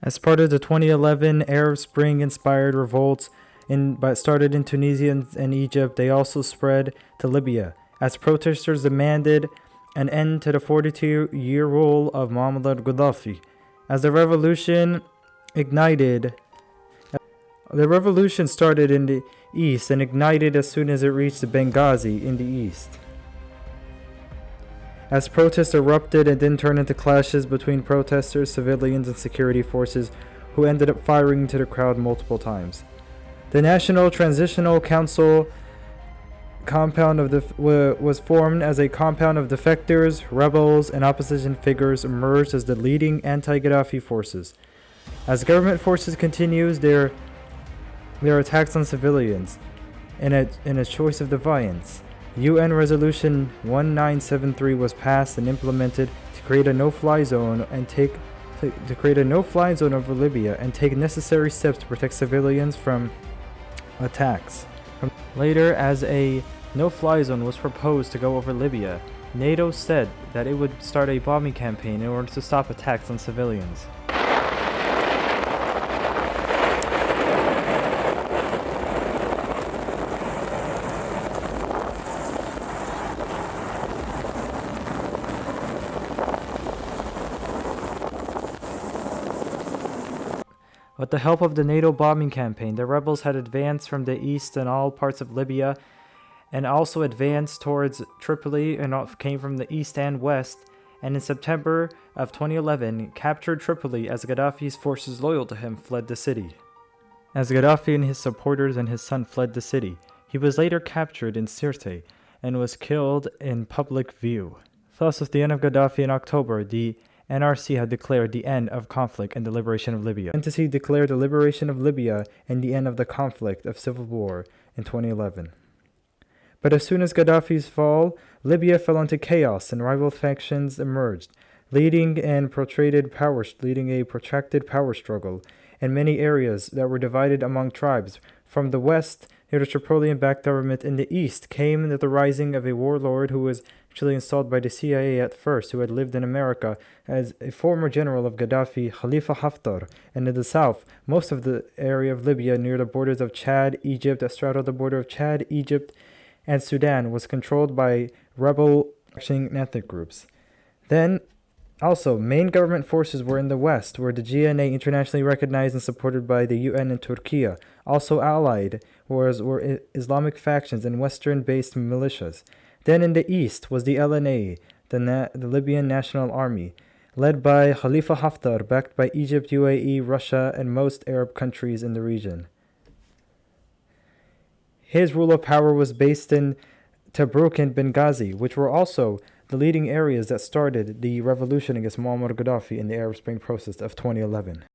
As part of the 2011 Arab Spring-inspired revolts started in Tunisia and Egypt, they also spread to Libya, as protesters demanded an end to the 42-year rule of Muammar Gaddafi. As the revolution started in the east and ignited as soon as it reached Benghazi in the east. As protests erupted and then turned into clashes between protesters, civilians, and security forces, who ended up firing into the crowd multiple times. The National Transitional Council was formed as a compound of defectors, rebels, and opposition figures emerged as the leading anti-Gaddafi forces. As government forces continues their attacks on civilians, in a choice of defiance, UN Resolution 1973 was passed and implemented to create a no-fly zone over Libya and take necessary steps to protect civilians from attacks. Later, as a no-fly zone was proposed to go over Libya, NATO said that it would start a bombing campaign in order to stop attacks on civilians. With the help of the NATO bombing campaign, the rebels had advanced from the east and all parts of Libya, and also advanced towards Tripoli and came from the east and west, and in September of 2011 captured Tripoli as Gaddafi's forces loyal to him fled the city. As Gaddafi and his supporters and his son fled the city, he was later captured in Sirte and was killed in public view. Thus, with the end of Gaddafi in October, the NRC had declared the end of conflict and the liberation of Libya. The NTC declared the liberation of Libya and the end of the conflict of civil war in 2011. But as soon as Gaddafi's fall, Libya fell into chaos and rival factions emerged, leading a protracted power struggle in many areas that were divided among tribes. From the west, near the Tripolitan-backed government, in the east came the rising of a warlord who was actually installed by the CIA at first, who had lived in America as a former general of Gaddafi, Khalifa Haftar. And in the south, most of the area of Libya near the borders of Chad, Egypt, that straddled the border of Chad, Egypt, and Sudan, was controlled by rebel ethnic groups. Then, also, main government forces were in the west, where the GNA, internationally recognized and supported by the UN and Turkey. Also allied were Islamic factions and Western-based militias. Then in the east was the LNA, the Libyan National Army, led by Khalifa Haftar, backed by Egypt, UAE, Russia, and most Arab countries in the region. His rule of power was based in Tobruk and Benghazi, which were also the leading areas that started the revolution against Muammar Gaddafi in the Arab Spring process of 2011.